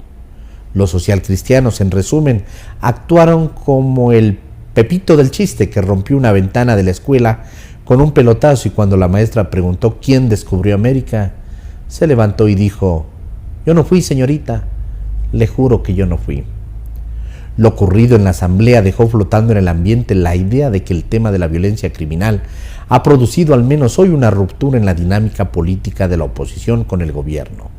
Los socialcristianos, en resumen, actuaron como el Pepito del chiste que rompió una ventana de la escuela con un pelotazo, y cuando la maestra preguntó quién descubrió América, se levantó y dijo: "Yo no fui, señorita, le juro que yo no fui". Lo ocurrido en la asamblea dejó flotando en el ambiente la idea de que el tema de la violencia criminal ha producido al menos hoy una ruptura en la dinámica política de la oposición con el gobierno.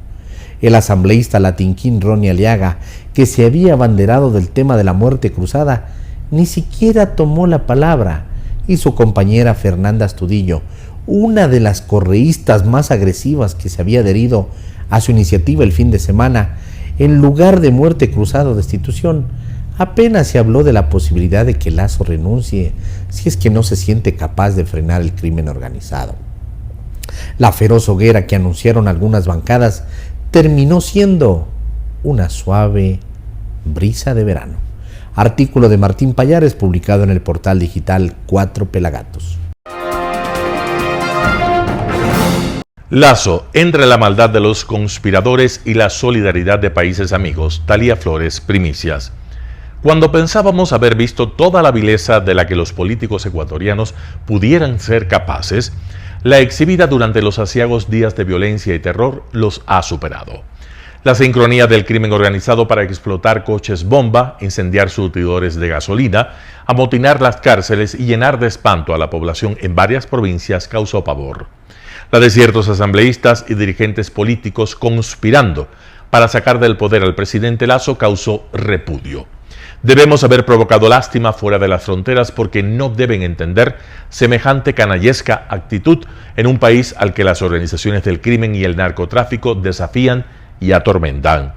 El asambleísta latinquín Ronnie Aliaga, que se había abanderado del tema de la muerte cruzada, ni siquiera tomó la palabra, y su compañera Fernanda Astudillo, una de las correístas más agresivas que se había adherido a su iniciativa el fin de semana, en lugar de muerte cruzada o destitución, apenas se habló de la posibilidad de que Lasso renuncie si es que no se siente capaz de frenar el crimen organizado. La feroz hoguera que anunciaron algunas bancadas terminó siendo una suave brisa de verano. Artículo de Martín Payares, publicado en el portal digital Cuatro Pelagatos. Lazo, entre la maldad de los conspiradores y la solidaridad de países amigos. Talía Flores, primicias. Cuando pensábamos haber visto toda la vileza de la que los políticos ecuatorianos pudieran ser capaces, la exhibida durante los aciagos días de violencia y terror los ha superado. La sincronía del crimen organizado para explotar coches bomba, incendiar surtidores de gasolina, amotinar las cárceles y llenar de espanto a la población en varias provincias causó pavor. La de ciertos asambleístas y dirigentes políticos conspirando para sacar del poder al presidente Lasso causó repudio. Debemos haber provocado lástima fuera de las fronteras porque no deben entender semejante canallesca actitud en un país al que las organizaciones del crimen y el narcotráfico desafían y atormentan.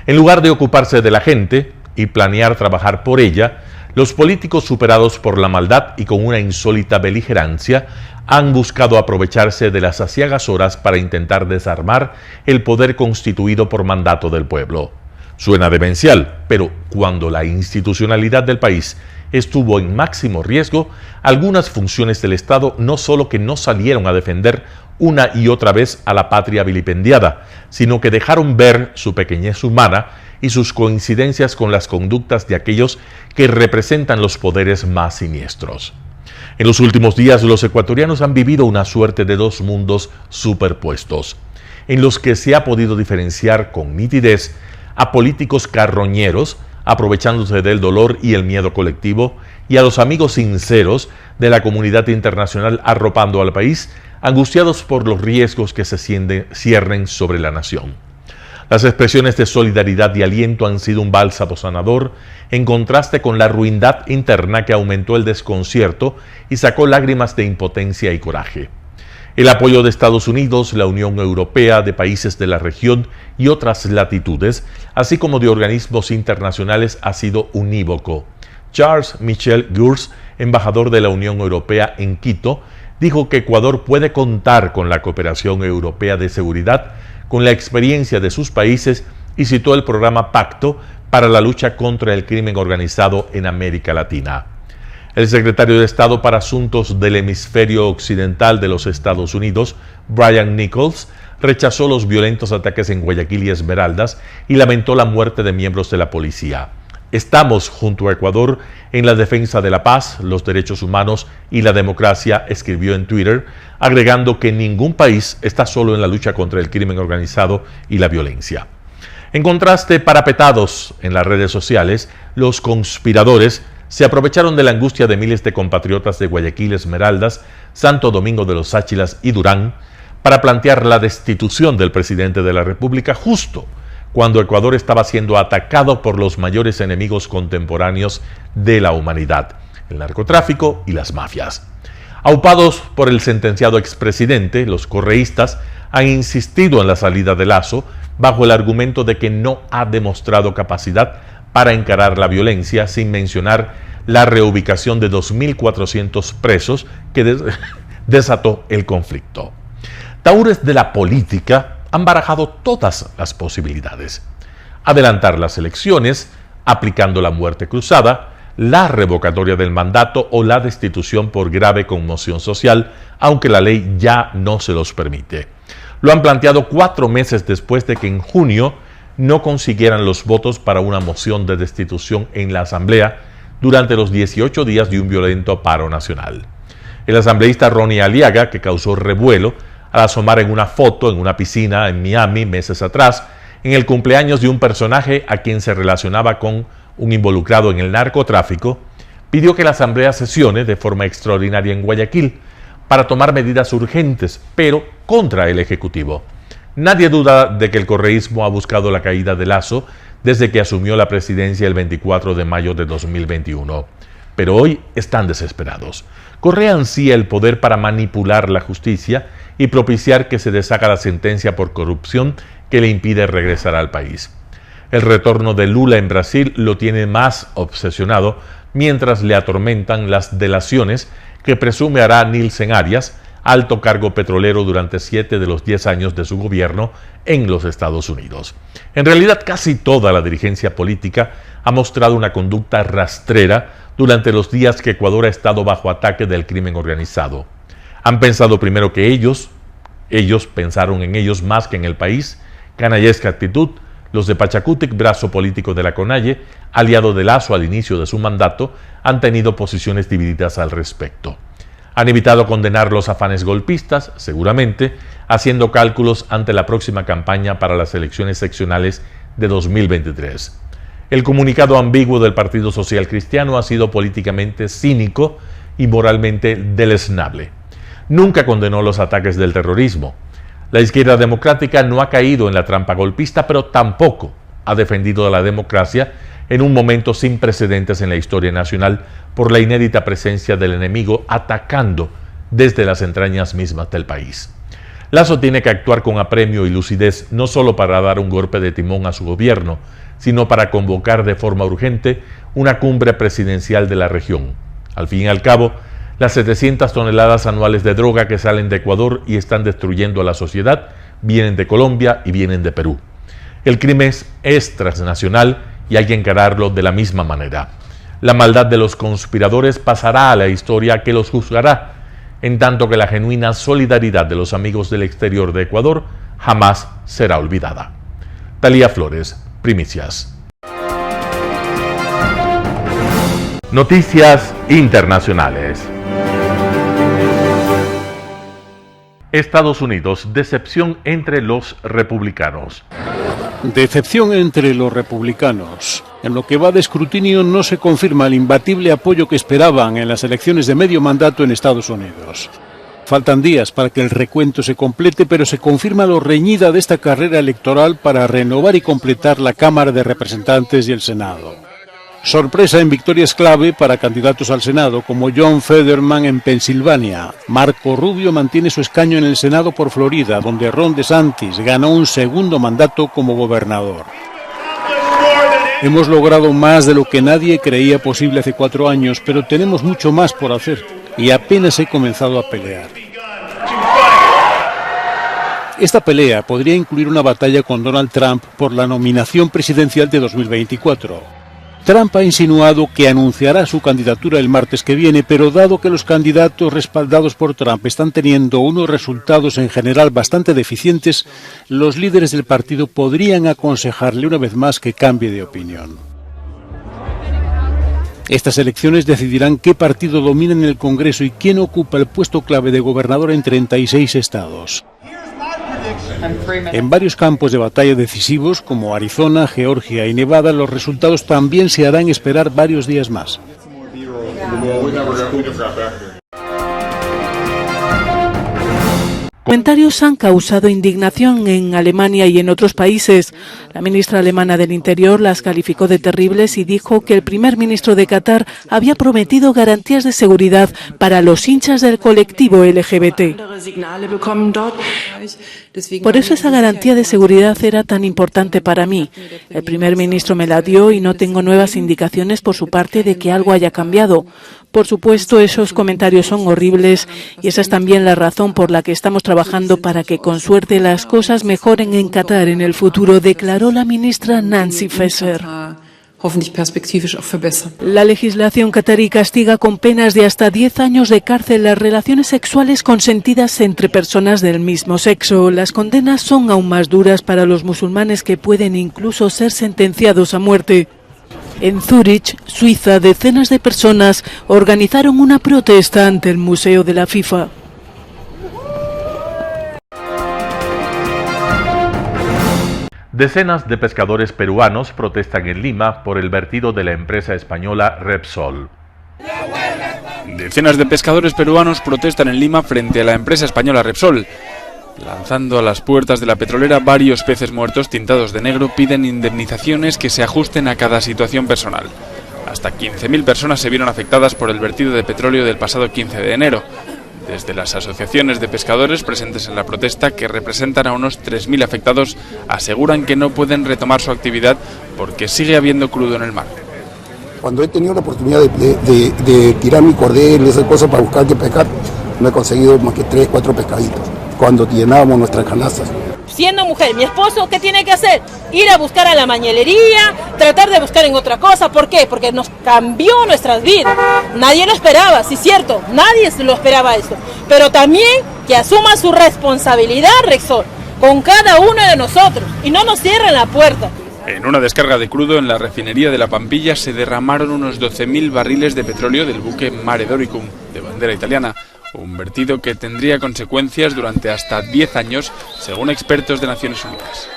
En lugar de ocuparse de la gente y planear trabajar por ella, los políticos, superados por la maldad y con una insólita beligerancia, han buscado aprovecharse de las aciagas horas para intentar desarmar el poder constituido por mandato del pueblo. Suena demencial, pero cuando la institucionalidad del país estuvo en máximo riesgo, algunas funciones del Estado no solo que no salieron a defender una y otra vez a la patria vilipendiada, sino que dejaron ver su pequeñez humana y sus coincidencias con las conductas de aquellos que representan los poderes más siniestros. En los últimos días, los ecuatorianos han vivido una suerte de dos mundos superpuestos, en los que se ha podido diferenciar con nitidez a políticos carroñeros, aprovechándose del dolor y el miedo colectivo, y a los amigos sinceros de la comunidad internacional arropando al país, angustiados por los riesgos que se ciernen sobre la nación. Las expresiones de solidaridad y aliento han sido un bálsamo sanador, en contraste con la ruindad interna que aumentó el desconcierto y sacó lágrimas de impotencia y coraje. El apoyo de Estados Unidos, la Unión Europea, de países de la región y otras latitudes, así como de organismos internacionales, ha sido unívoco. Charles Michel Gurs, embajador de la Unión Europea en Quito, dijo que Ecuador puede contar con la cooperación europea de seguridad, con la experiencia de sus países, y citó el programa Pacto para la lucha contra el crimen organizado en América Latina. El secretario de Estado para Asuntos del Hemisferio Occidental de los Estados Unidos, Brian Nichols, rechazó los violentos ataques en Guayaquil y Esmeraldas y lamentó la muerte de miembros de la policía. Estamos junto a Ecuador en la defensa de la paz, los derechos humanos y la democracia, escribió en Twitter, agregando que ningún país está solo en la lucha contra el crimen organizado y la violencia. En contraste, parapetados en las redes sociales, los conspiradores se aprovecharon de la angustia de miles de compatriotas de Guayaquil, Esmeraldas, Santo Domingo de los Áchilas y Durán para plantear la destitución del presidente de la República justo cuando Ecuador estaba siendo atacado por los mayores enemigos contemporáneos de la humanidad, el narcotráfico y las mafias. Aupados por el sentenciado expresidente, los correístas han insistido en la salida de Lasso bajo el argumento de que no ha demostrado capacidad para encarar la violencia, sin mencionar la reubicación de 2.400 presos que desató el conflicto. Taúres de la política han barajado todas las posibilidades. Adelantar las elecciones, aplicando la muerte cruzada, la revocatoria del mandato o la destitución por grave conmoción social, aunque la ley ya no se los permite. Lo han planteado 4 meses después de que en junio no consiguieran los votos para una moción de destitución en la Asamblea durante los 18 días de un violento paro nacional. El asambleísta Ronnie Aliaga, que causó revuelo al asomar en una foto en una piscina en Miami meses atrás, en el cumpleaños de un personaje a quien se relacionaba con un involucrado en el narcotráfico, pidió que la Asamblea sesione de forma extraordinaria en Guayaquil para tomar medidas urgentes, pero contra el Ejecutivo. Nadie duda de que el correísmo ha buscado la caída de Lasso desde que asumió la presidencia el 24 de mayo de 2021. Pero hoy están desesperados. Correa ansía el poder para manipular la justicia y propiciar que se deshaga la sentencia por corrupción que le impide regresar al país. El retorno de Lula en Brasil lo tiene más obsesionado mientras le atormentan las delaciones que presume hará Nielsen Arias, alto cargo petrolero durante 7 de los 10 años de su gobierno en los Estados Unidos. En realidad, casi toda la dirigencia política ha mostrado una conducta rastrera durante los días que Ecuador ha estado bajo ataque del crimen organizado. Han pensado primero que ellos pensaron en ellos más que en el país. Canallesca actitud. Los de Pachacutic, brazo político de la CONAIE, aliado de Lasso al inicio de su mandato, han tenido posiciones divididas al respecto. Han evitado condenar los afanes golpistas, seguramente, haciendo cálculos ante la próxima campaña para las elecciones seccionales de 2023. El comunicado ambiguo del Partido Social Cristiano ha sido políticamente cínico y moralmente deleznable. Nunca condenó los ataques del terrorismo. La izquierda democrática no ha caído en la trampa golpista, pero tampoco ha defendido a la democracia en un momento sin precedentes en la historia nacional por la inédita presencia del enemigo atacando desde las entrañas mismas del país. Lasso tiene que actuar con apremio y lucidez, no solo para dar un golpe de timón a su gobierno, sino para convocar de forma urgente una cumbre presidencial de la región. Al fin y al cabo, las 700 toneladas anuales de droga que salen de Ecuador y están destruyendo a la sociedad vienen de Colombia y vienen de Perú. El crimen es transnacional y hay que encararlo de la misma manera. La maldad de los conspiradores pasará a la historia que los juzgará, en tanto que la genuina solidaridad de los amigos del exterior de Ecuador jamás será olvidada. Talía Flores, Primicias. Noticias internacionales. Estados Unidos, decepción entre los republicanos. Decepción entre los republicanos. En lo que va de escrutinio no se confirma el imbatible apoyo que esperaban en las elecciones de medio mandato en Estados Unidos. Faltan días para que el recuento se complete, pero se confirma lo reñida de esta carrera electoral para renovar y completar la Cámara de Representantes y el Senado. Sorpresa en victorias clave para candidatos al Senado como John Fetterman en Pensilvania. Marco Rubio mantiene su escaño en el Senado por Florida, donde Ron DeSantis ganó un segundo mandato como gobernador. Hemos logrado más de lo que nadie creía posible hace 4 años, pero tenemos mucho más por hacer y apenas he comenzado a pelear. Esta pelea podría incluir una batalla con Donald Trump por la nominación presidencial de 2024. Trump ha insinuado que anunciará su candidatura el martes que viene, pero dado que los candidatos respaldados por Trump están teniendo unos resultados en general bastante deficientes, los líderes del partido podrían aconsejarle una vez más que cambie de opinión. Estas elecciones decidirán qué partido domina en el Congreso y quién ocupa el puesto clave de gobernador en 36 estados. En varios campos de batalla decisivos, como Arizona, Georgia y Nevada, los resultados también se harán esperar varios días más. Comentarios han causado indignación en Alemania y en otros países. La ministra alemana del Interior las calificó de terribles y dijo que el primer ministro de Qatar había prometido garantías de seguridad para los hinchas del colectivo LGBT. Por eso esa garantía de seguridad era tan importante para mí. El primer ministro me la dio y no tengo nuevas indicaciones por su parte de que algo haya cambiado. Por supuesto, esos comentarios son horribles y esa es también la razón por la que estamos trabajando para que con suerte las cosas mejoren en Qatar en el futuro, declaró la ministra Nancy Faeser. La legislación catarí castiga con penas de hasta 10 años de cárcel las relaciones sexuales consentidas entre personas del mismo sexo. Las condenas son aún más duras para los musulmanes, que pueden incluso ser sentenciados a muerte. En Zúrich, Suiza, decenas de personas organizaron una protesta ante el Museo de la FIFA. Decenas de pescadores peruanos protestan en Lima por el vertido de la empresa española Repsol. Decenas de pescadores peruanos protestan en Lima frente a la empresa española Repsol. Lanzando a las puertas de la petrolera varios peces muertos tintados de negro, piden indemnizaciones que se ajusten a cada situación personal. Hasta 15.000 personas se vieron afectadas por el vertido de petróleo del pasado 15 de enero. Desde las asociaciones de pescadores presentes en la protesta, que representan a unos 3.000 afectados, aseguran que no pueden retomar su actividad porque sigue habiendo crudo en el mar. Cuando he tenido la oportunidad de tirar mi cordel, esas cosas para buscar qué pescar, no he conseguido más que 3, 4 pescaditos. Cuando llenábamos nuestras canastas. Siendo mujer, mi esposo, ¿qué tiene que hacer? Ir a buscar a la mañelería, tratar de buscar en otra cosa. ¿Por qué? Porque nos cambió nuestras vidas. Nadie lo esperaba, sí, cierto, nadie lo esperaba esto. Pero también que asuma su responsabilidad, Repsol, con cada uno de nosotros y no nos cierren la puerta. En una descarga de crudo en la refinería de La Pampilla se derramaron unos 12.000 barriles de petróleo del buque Mare Doricum, de bandera italiana. Un vertido que tendría consecuencias durante hasta 10 años, según expertos de Naciones Unidas.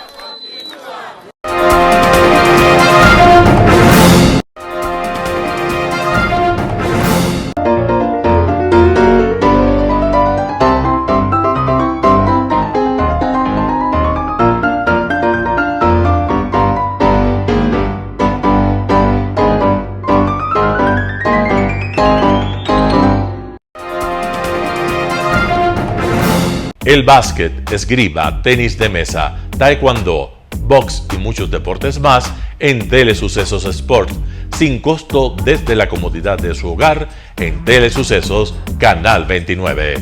El básquet, esgrima, tenis de mesa, taekwondo, box y muchos deportes más en Telesucesos Sport, sin costo desde la comodidad de su hogar en Telesucesos Canal 29.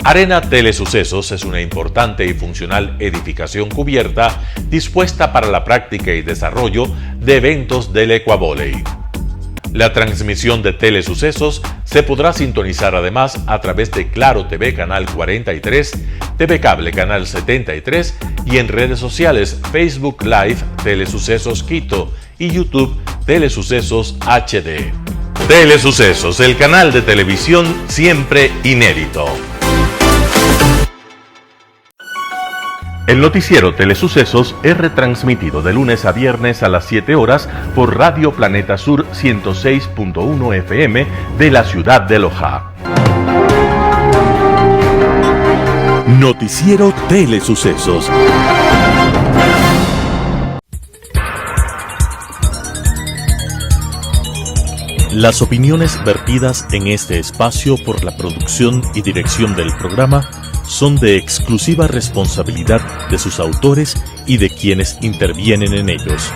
Arena Telesucesos es una importante y funcional edificación cubierta dispuesta para la práctica y desarrollo de eventos del Ecuavóley. La transmisión de Telesucesos se podrá sintonizar además a través de Claro TV Canal 43, TV Cable Canal 73 y en redes sociales Facebook Live Telesucesos Quito y YouTube Telesucesos HD. Telesucesos, el canal de televisión siempre inédito. El noticiero Telesucesos es retransmitido de lunes a viernes a las 7 horas por Radio Planeta Sur 106.1 FM de la ciudad de Loja. Noticiero Telesucesos. Las opiniones vertidas en este espacio por la producción y dirección del programa son de exclusiva responsabilidad de sus autores y de quienes intervienen en ellos.